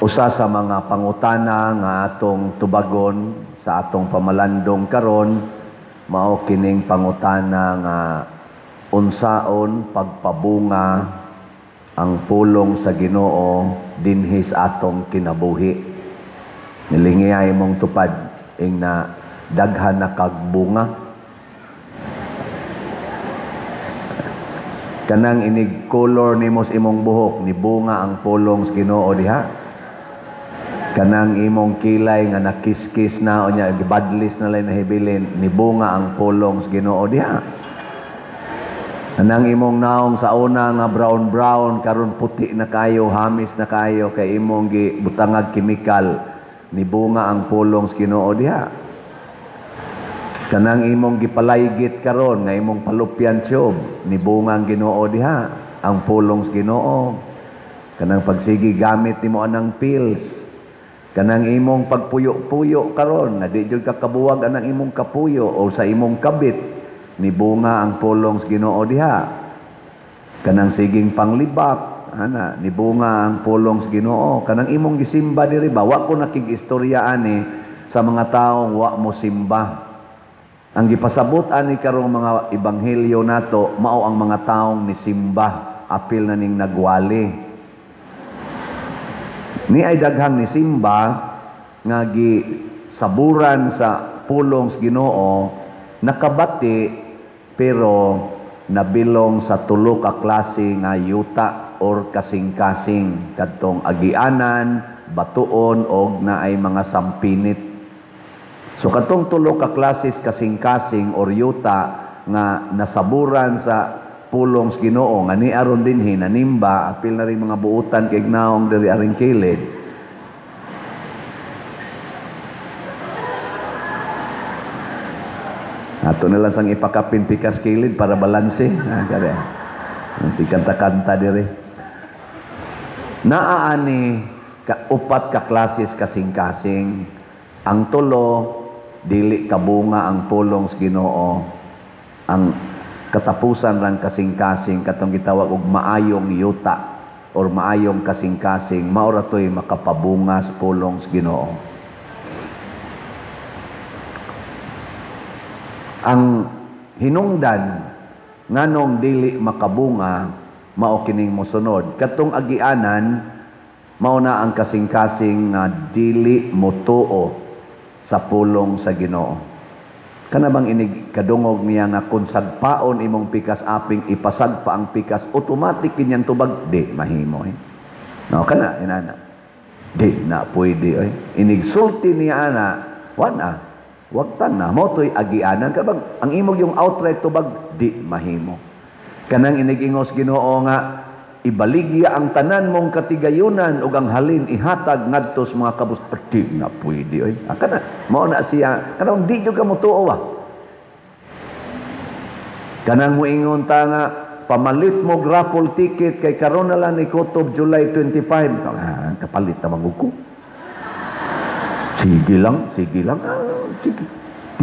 Usa sa mga pangutana nga atong tubagon sa atong pamalandong karon mao kining pangutana nga unsaon pagpabunga ang pulong sa Ginoo dinhi sa atong kinabuhi. Nilingiyay mong tupad ing na daghan na kagbunga. Kanang inig color nimo sa imong buhok ni bunga ang pulong sa Ginoo diha. Kanang imong kilay nga nakiskis na o nya gibadlis na lay nahibilin ni bunga ang pulong sa Ginoo diha. Kanang imong naong sa una nga brown karon puti na kayo, hamis na kayo kay imong gibutangag kemikal ni bunga ang pulong sa Ginoo diha. Kanang imong gipalaygit karon nga imong palupyan tiyog ni bunga ang Ginoo diha, ang pulong sa Ginoo. Kanang pagsigi gamit nimo anang pills. Kanang imong pagpuyo-puyo karon nga di jud ka kabuwag anang imong kapuyo o sa imong kabit ni bunga ang pulong sa Ginoo diha. Kanang siging panglibak ana ni bunga ang pulong sa Ginoo. Kanang imong gisimba diri ba wa ko nakig-istorya ani sa mga taong wa mo simba. Ang gipasabot ani karong mga ebanghelyo nato mao ang mga taong ni simba, apil na ning nagwali. Ni ay daghang ni simba nga gisaburan sa pulong sa Ginoo, nakabati pero nabilong sa tulo ka klase nga yuta or kasing-kasing kadtong agianan, batuon og naay mga sampinit. So katong tulo ka klases kasing-kasing or yuta nga nasaburan sa pulong sa Ginoo nga ni aron dinhi nanimba apil na rin mga buutan kay gnaong diri aring kilid. Ato nila sang ipakapin pikas kilid para balanse. Gari. Si kanta-kanta diri. Naaani upat ka klases kasing-kasing. Ang tulo dili kabunga ang pulong sa Ginoo. Ang katapusan lang kasing-kasing katong gitawag og maayong yuta or maayong kasing-kasing mao ra toy makapabunga sa pulong sa Ginoo. Ang hinungdan nganong dili makabunga mao kining mosunod. Katong agianan mao na ang kasing-kasing nga dili motuo sa pulong sa Ginoo. Kana bang inig kadungog niya nga kung sagpaon imong pikas aping ipasag pa ang pikas automatic kinyang tubag di mahimo no kana inana di na pwede inig sulti niya ana wana wag tan na mo toy agianan kabag ang imong yung outright tubag di mahimo kanang inig ingos Ginoo nga ibaligya ang tanan mong katigayunan ug ang halin ihatag ngadto sa mga kabus di na pwede kana mao na siya kanang di jud ka motuo kanang moingon ta nga pamalit mo raffle ticket kay karon na lang ni kutob July 25 kapalit ta manguko sige lang sige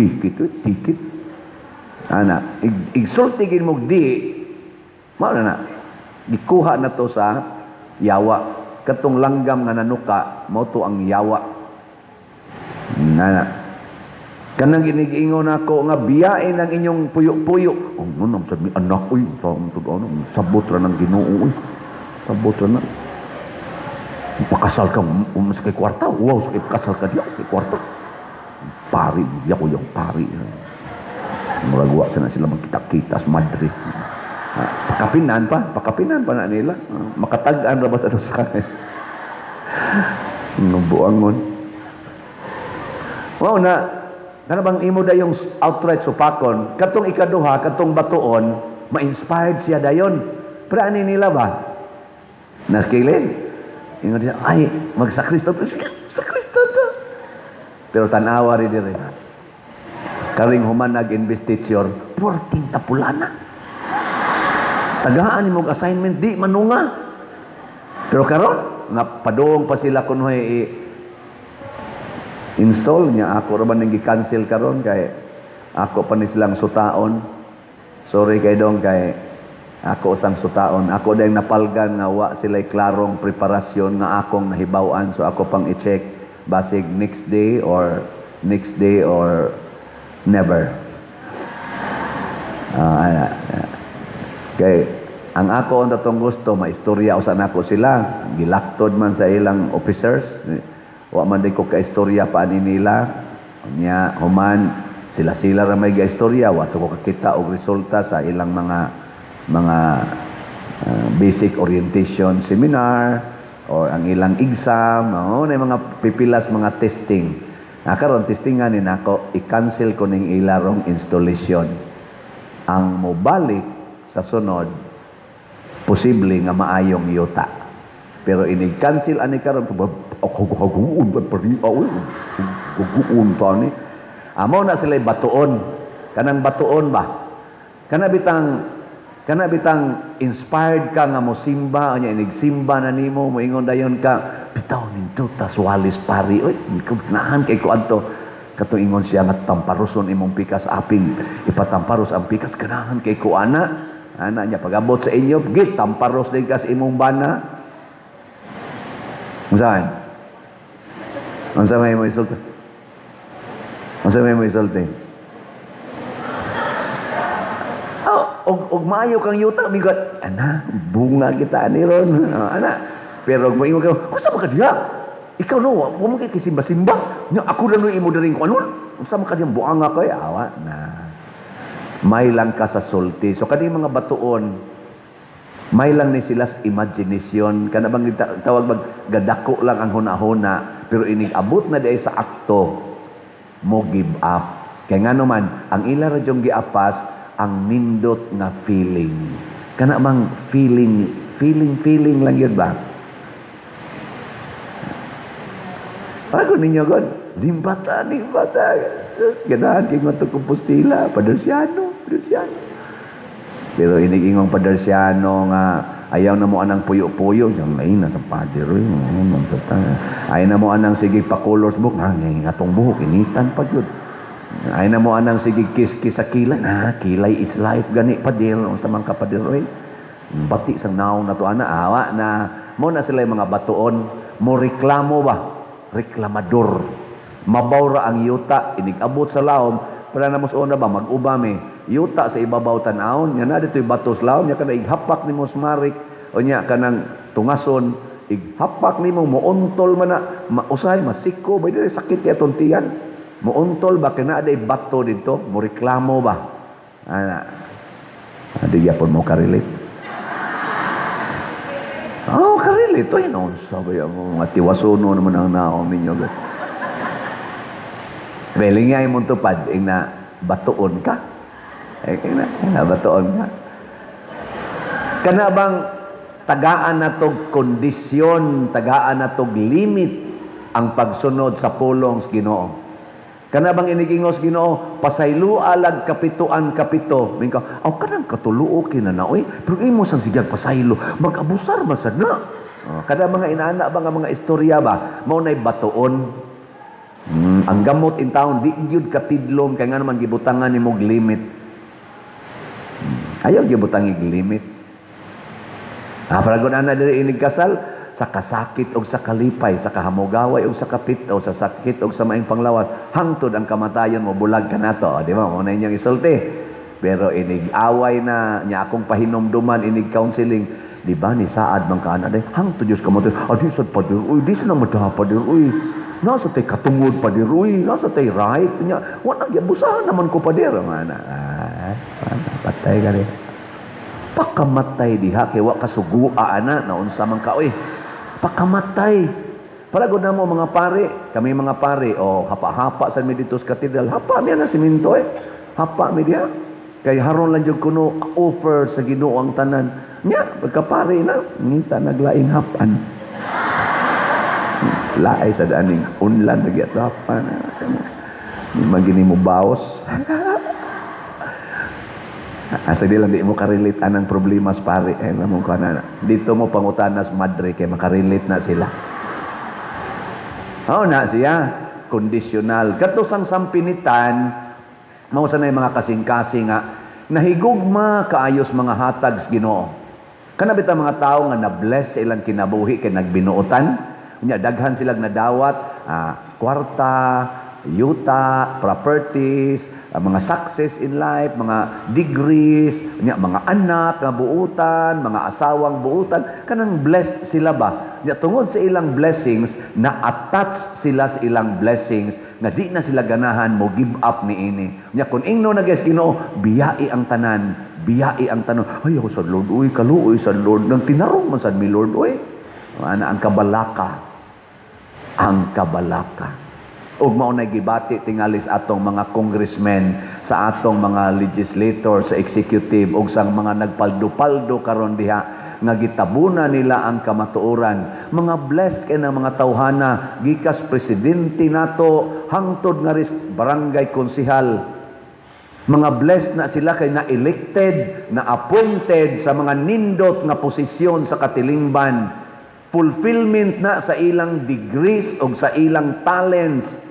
ticket ana igsultigin mo di mao na gikuha na to sa yawa katong langgam nga nanuka mao to ang yawa na kanang ginig-ingon ako nga biyain ang inyong puyo-puyo ngunong sabi anak uy sabot ra ng Ginoo sabot ra na pakasal ka sa kay kwarta wow sa kay pakasal ka diya kay kwarta pari ko yung pari muragwa sana sila magkita-kita sa Madrid. Pakapinan pa na nila. Makatag-an ra ba sa kanila? Buangon. Wow na, bang imo da yung outright supakon, katong ikaduha, katong batuon, ma-inspired siya dayon. Pero ani nila ba? Naskilin. Ingon siya, ay, magsakristo. Sakristo to. Pero tanawa rin din. Karing human nag-investiture, 14 tapulana. Tagaan mo assignment di manunga. Pero karon nga padung pa sila kunoy install niya ako ra man gi-cancel karon kay ako pa ni silang sutaon. Sorry kay dong kay Ako usang sutaon. Ako dahil napalgan nga wa sila'y klarong preparasyon nga akong nahibawan. So ako pang i-check basig next day or never. Kay ang ako ang tatong gusto, maistorya usan ako sila. Gilaktod man sa ilang officers. Wa man di ko ka-istorya paani nila. Nya human sila ra may ga-istorya. Wa sa ko kakita og resulta sa ilang mga basic orientation seminar or ang ilang exam, na mga pipilas mga testing. Karon testingan ni nako, i-cancel ko ning ilarong installation. Ang mobalik sa sunod posible nga maayong yuta. Pero ini-cancel ani karon ako ba pari guguun ta ni. Amo na sila batuon. Kanang batuon ba? Kana bitang inspired ka nga mo simba, anya inigsimba na nimo, moingon dayon ka, bitaw ninto tas walis pari. Oy, nahan kay ko adto. Katong ingon siya nga tamparuson imong pikas aping ipatamparos ang pikas ganahan kay ko ana niya pag-abot sa inyo, git tamparos din kas imong bana. Unsaon? Unsa may mo isulti? Og maayo kang yuta migot ana bunga kita ni ron ana pero mo ingon ka usa man ka diha ikaw no wa mo kay simba-simba nya ako lang imo diring kunon usa man ka diha buanga kay awa na may lang ka sa sulti so kani mga batuon may lang ni silas imagination kana bang tawag gadako lang ang hunahuna pero inig abot na diay sa akto mo give up kay ngano man ang ila ra jong giapas ang nindot na feeling. Kana bang feeling lang yun ba? Pago ninyo God, limbata. Sus, ganahan kay matukumpustila, padersyano. Pero inigingong padersyano nga, ayaw na mo anang puyo-puyo, siyang lain na sa pader, ayaw na mo anang sige pa-colors book, nga atong buhok, initan pa yun. Ay na mo anang sige kiss sa kilay. Kilay is life. Gani padir. Sa mga kapadir. Bati sang naong na to. Awa na. Mo na sila yung mga batuon. Mo reklamo ba? Reklamador. Mabawra ang yuta. Inigabot sa laom. Para na mo sa una ba? Mag-ubame. Yuta sa ibabaw tanawon. Yan na dito yung bato sa laom. Yan ka na ighapak ni mo smarik. O niya ka ng tungason. Ighapak ni mo. Muuntol man na. Mausay. Masiko. Ba sakit ya tontiyan. Muuntol ba kina aday bato dito? Mo reklamo ba? Di yapon mo karelate. Karelate. Ito yun. Sabi mo, mga tiwasuno naman ang naong ninyo. Beling nga yung tupad, na batoon ka. Batoon ka. Kana bang tagaan na tog kondisyon, tagaan na tog limit ang pagsunod sa pulong sa Ginoo. Kana bang inigingos Ginoo, pasaylo alag kapituan kapito. Mingka, kanang katuluo kinanaoy, pero imo sang sigyag pasaylo, mag-abusar man sad na. Kada mga inaana ba nga mga istorya ba, mao nay batuon. Ang gamot in town di gyud katidlom kay nga naman gibutangan nimo limit. Ayaw gibutang limit. Para gud ana diri inig kasal, sa kasakit o sa kalipay, sa kahamugaway o sa kapit o sa sakit o sa maing panglawas, hangtod ang kamatayon mo, bulag ka na to. Di ba? Muna inyong isulti. Pero inig-away na, niya akong pahinomduman, inig-counseling, di ba, ni Saad mang kaana, hangtod Diyos kamatayon, di sa padir, di sa namadaha padir, nasa tay katungod padir, nasa tay right, niya, wala, busahan naman ko padir. Patay ka rin. Pakamatay diha, kaya wak kasuguaan na, naunsa man ka, pakamatay. Palagod na mo mga pare, kami mga pare, hapa-hapa sa Meditos Cathedral, hapa miya na siminto hapa mi diya. Kay haron lang jud kuno offer sa Ginoo ang tanan. Nya, pagkapare na, ngita naglaing hapan. Laay sa daning unlan nagyat hapan. Magini mo baos. Asa di lang di mo karelate anang problema sa pare. Namong ko na. Dito mo pangutanas madre kay makarelate na sila. Na siya. Conditional. Kato sang sampinitan, mausa na yung mga kasing-kasing nga, Nahigugma kaayos mga hatag sa Ginoo. Kanabit ang mga tao nga na-bless sa ilang kinabuhi kay nagbinuotan. Unya daghan sila nadawat, kwarta, yuta, properties, mga success in life, mga degrees, unya mga anak nga buutan, mga asawang buutan, kanang blessed sila ba? Unya tungod sa ilang blessings, na-attach sila sa ilang blessings na di na sila ganahan mo give up ni ini. Unya kung ingno na guys Ginoo, biyai ang tanan, biyai ang tanan. Ay ako sa Lord, uy, kaluoy sa Lord. Nang tinarong man sa mi Lord, uy. Ana ang kabalaka. Ang kabalaka. Ug mao nay gibati tingalis atong mga congressmen, sa atong mga legislator, sa executive ug sang mga nagpaldo-paldo karon diha nga gitabuna nila ang kamatuoran. Mga blessed kay na mga tawhana, gikas presidente nato hangtod nga ris barangay konsehal. Mga blessed na sila kay na elected, na appointed sa mga nindot nga posisyon sa katilingban. Fulfillment na sa ilang degrees o sa ilang talents.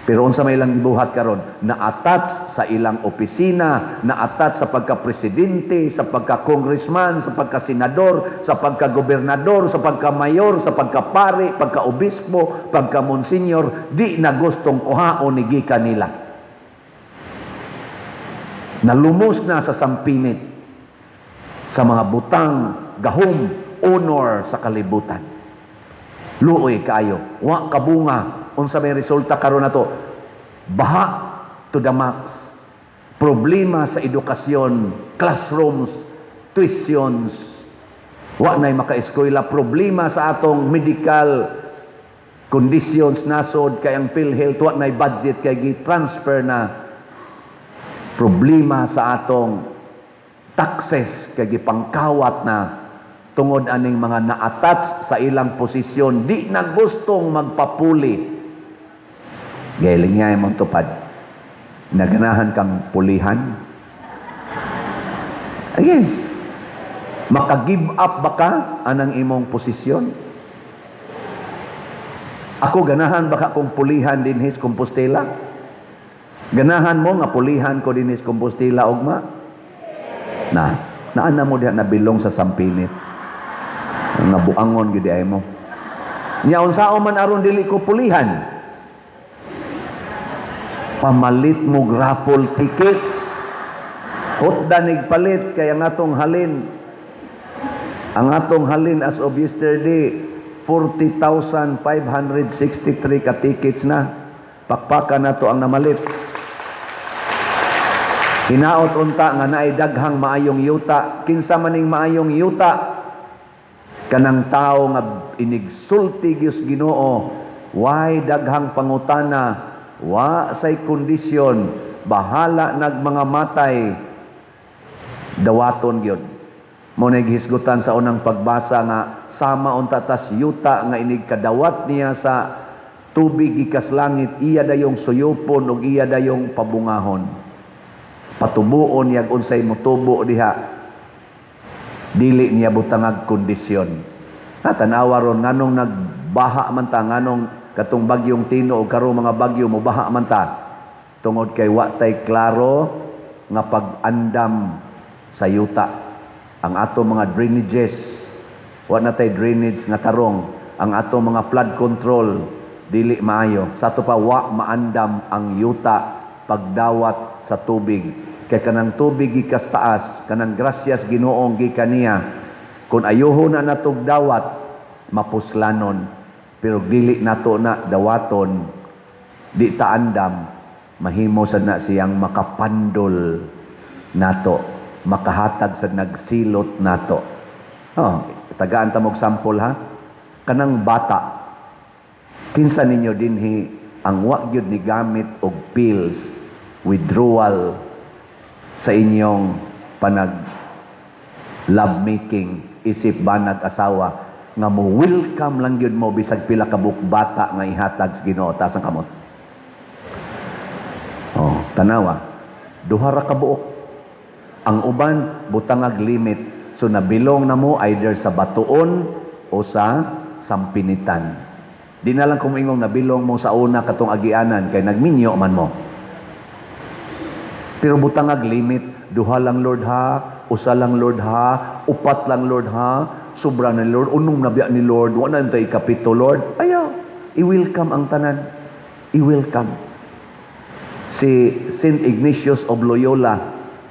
Pero unsa may ilang gibuhat karon, na-attach sa ilang opisina, na-attach sa pagka-presidente, sa pagka-congressman, sa pagka-senador, sa pagka-gobernador, sa pagka-mayor, sa pagka-pari, pagka-obispo, pagka-monsenyor, di na gustong uhaon ni gikan nila. Nalumos na sa sampinit, sa mga butang, gahom, honor sa kalibutan. Luoy kayo, wa kabunga. Unsa may resulta karon nato? Baha to the max. Problema sa edukasyon, classrooms, tuitions. Wa nay maka-eskwela. Problema sa atong medical conditions nasod kay ang PhilHealth wa nay budget kay gi-transfer na. Problema sa atong taxes kay gipangkawat na tungod aning mga na-attach sa ilang posisyon, di na gustong magpapuli. Gailing niya yung tupad. Naganahan kang pulihan. Again, maka-give up ba ka anang imong posisyon? Ako ganahan baka kong pulihan din his Compostela? Ganahan mo nga pulihan ko din his Compostela ugma? Naana mo diha nabilong sa sampinit. Nabuangon gid ay mo. Nya unsaon man aron dili ko pulihan? Pamalit mo raffle tickets. Hotdanig palit kay ang atong halin. Ang atong halin as of yesterday 40,563 ka tickets na. Pakpakan na to ang namalit. Hinaot unta nga naay daghang maayong yuta. Kinsa maning maayong yuta? Kanang tao nga inigsulti gyud Ginoo, why daghang pangutana, wa say kondisyon, bahala nag mga matay, dawaton gyud. Mo naghisgutan sa unang pagbasa nga sama unta tas yuta nga inig kadawat niya sa tubig gikas langit, iya dayong suyupon ug iya dayong pabungahon. Patubuon yag unsay motubo diha. Dili niya butangag kondisyon. Tanawa ron nganong nagbaha man ta, nganong katong bagyong Tino o karong mga bagyo mo baha man ta. Tungod kay wa tay klaro nga pag-andam sa yuta. Ang ato mga drainages, wa na tay drainage nga tarong. Ang ato mga flood control dili maayo. Sa ato pa wa maandam ang yuta pagdawat sa tubig. Kay kanang tubig gikas taas, kanang grasyas Ginoong gikan niya. Kung ayuho na natog dawat, mapuslanon. Pero dili nato na dawaton, di taandam, mahimo sad na siyang makapandol nato, makahatag sa nagsilot nato. Tagaan ta mog sample ha. Kanang bata, kinsa ninyo dinhi ang wa gyud ni gamit og pills, withdrawal sa inyong panag love making, isip banag asawa nga mo welcome lang gyud mo bisag pila ka bata nga ihatag sa Ginoo taas ang kamot. Tanawa, duha ra ka buok. Ang uban butangag limit, so nabilong na mo either sa batuon o sa sampinitan. Di na lang kumingong nabilong mo sa una katong agianan kay nagminyo man mo. Pero butangag limit, duha lang Lord ha, usa lang Lord ha, upat lang Lord ha, sobra na Lord, unong nabiya ni Lord, wala na tayo kapito Lord. Ayaw, i-welcome ang tanan. I-welcome. Si St. Ignatius of Loyola,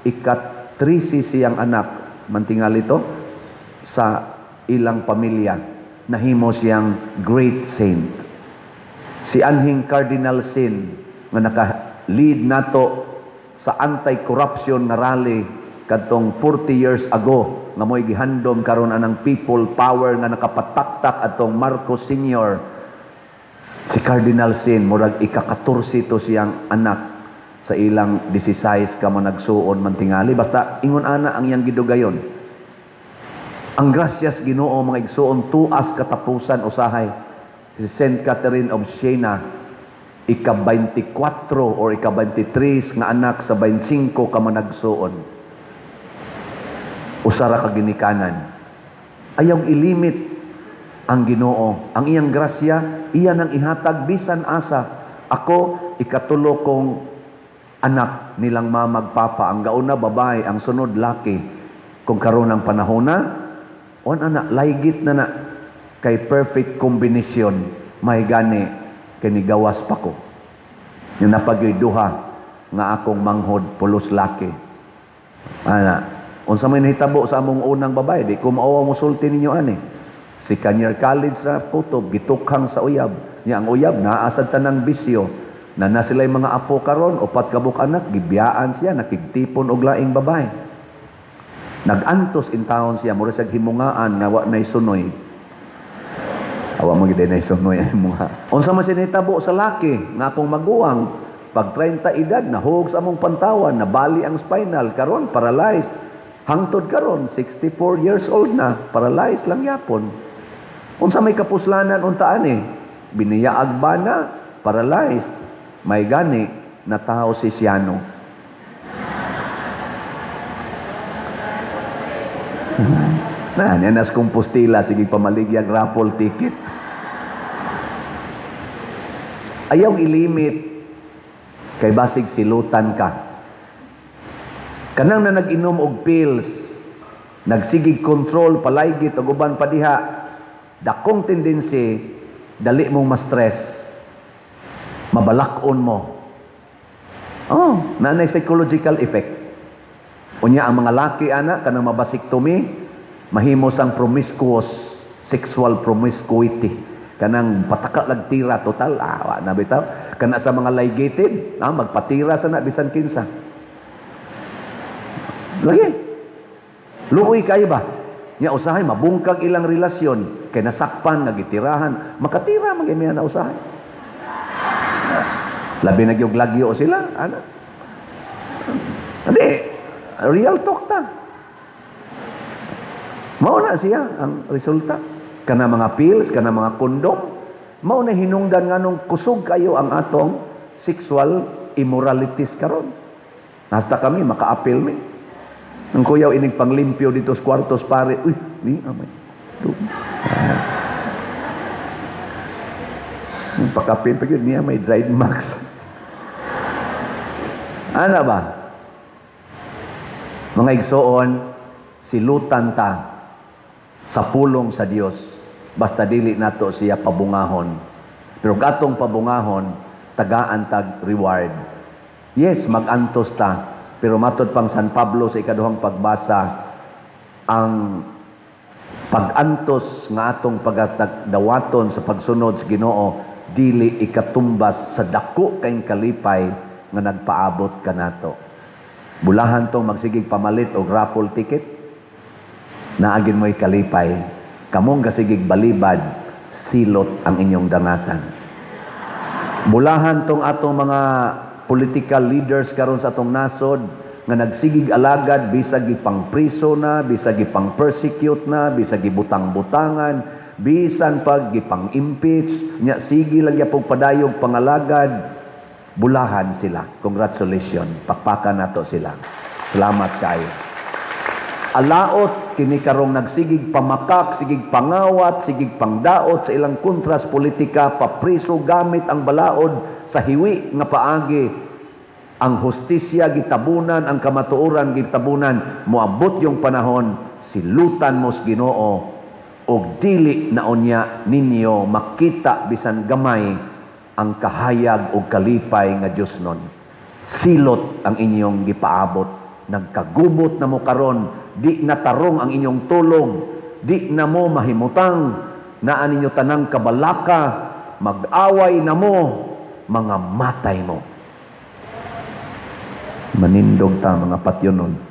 ika-13 siyang anak, mantingal ito, sa ilang pamilya, nahimo siyang great saint. Si anhing Cardinal Sin, nga naka-lead nato sa anti-corruption na rally kadtong 40 years ago, nga mo'y gihandom karon anang people power nga nakapataktak atong Marcos Sr. Si Cardinal Sin, murag ika-14 to siyang anak sa ilang 16 ka mo nagsuon mantingali. Basta ingon ana ang iyang gidugayon. Ang grasyas Ginoo mga igsuon tuas katapusan usahay. Si Saint Catherine of Siena, ika-24 or ika-23 nga anak sa 25 ka mo nagsuon. Usara ka ginikanan. Ayaw ilimit ang Ginoo. Ang iyang grasya, iyan ang ihatag bisan asa. Ako, ikatulo kong anak nilang mamagpapa. Ang gauna babae, ang sunod laki. Kung karon ng panahon na, on anak, laygit na na. Kay perfect combination, may gani, kinigawas pa ko. Yung napagyoy duha, nga akong manghod, pulos laki. Ana, unsa may nahitabo sa among unang babae, di ko maawa musulti ninyo ani. Si Kanyar College sa Putob, gitukhang sa uyab. Niya ang uyab, naasad tanang bisyo. Na sila'y mga apo karon, upat kabuk anak, gibiyaan siya, nakigtipon og laing babae. Nagantos in town siya, mura siya himungaan, nawa na'y sunoy. Awa mo gid na'y sunoy ay mga. Unsa man siya nahitabo sa laki, nga akong maguwang, pag 30 edad, nahug sa among pantawan, nabali ang spinal, karon paralyzed. Hangtod karon 64 years old na, paralyzed lang yapon. Unsa may kapuslanan untaan biniyaag ba na, paralyzed. May gani na tao si Siano. Nanas kong pustila, sige pamaligyag raffle ticket. Ayaw ilimit, kay basig silutan ka. Kanang na nag-inom og pills, nagsigig control, palaygit, o uban pa diha, dakong tendency, dali mong ma-stress, mabalakon mo. Oh, nanay psychological effect. Unya ang mga laki, anak, kanang mabasiktomy, mahimos ang promiscuous, sexual promiscuity. Kanang pataka lagtira, total, awa na bitaw. Kana sa mga ligated, magpatira sa na, bisan kinsa. Lagi. Luoy kayo ba? Nya usahay, mabungkag ilang relasyon, kay nasakpan, nagitirahan, makatira, magimihan na usahay. Labi nagyog-lagyo sila, ano? Hindi, real talk ta. Mauna siya ang resulta. Kana mga pills, kana mga kondom, mauna hinungdan nga nung kusog kayo ang atong sexual immoralities karon. Hasta kami, maka-appeal mi. Ang kuyaw inig panglimpyo dito sa kwartos pare, uy, di, amay. Yung pakapil pa yun, niya may dried marks. Ano ba? Mga igsoon, silutan ta sa pulong sa Dios. Basta dili nato siya pabungahon. Pero gatong pabungahon, tagaan tag reward. Yes, magantos ta. Pero matod pang San Pablo sa ikaduhang pagbasa, ang pag-antos nga atong pagdawaton sa pagsunod sa Ginoo, dili ikatumbas sa dako kayong kalipay nga nagpaabot kanato. Bulahan tong magsigig pamalit og raffle ticket, naagin mo'y kalipay, kamong kasigig balibad, silot ang inyong dangatan. Bulahan tong atong mga political leaders karon sa atong nasod nga nagsigig alagad bisag gipang priso na, bisag gipang persecute na, bisag gibutang-butangan, bisan pag gipang impeach, nya sige lang yapog padayog pangalagad, bulahan sila. Congratulations, pakpakan nato sila. Salamat kayo. Alaot kini karong nagsigig pamakak, sigig pangawat, sigig pangdaot sa ilang kontras politika, papriso gamit ang balaod sa hiwi nga paagi. ang hustisya gitabunan, ang kamatuoran gitabunan, moabot yung panahon, silutan mo sa Ginoo, og dili na unya ninyo makita bisan gamay ang kahayag o kalipay nga Diyos nun. Silot ang inyong gipaabot, nagkagubot na mo karon, di natarong ang inyong tulog, di na mo mahimutang, naan ninyo tanang kabalaka, mag-away na mo, mga matay mo. Manindog ta mga patyonon.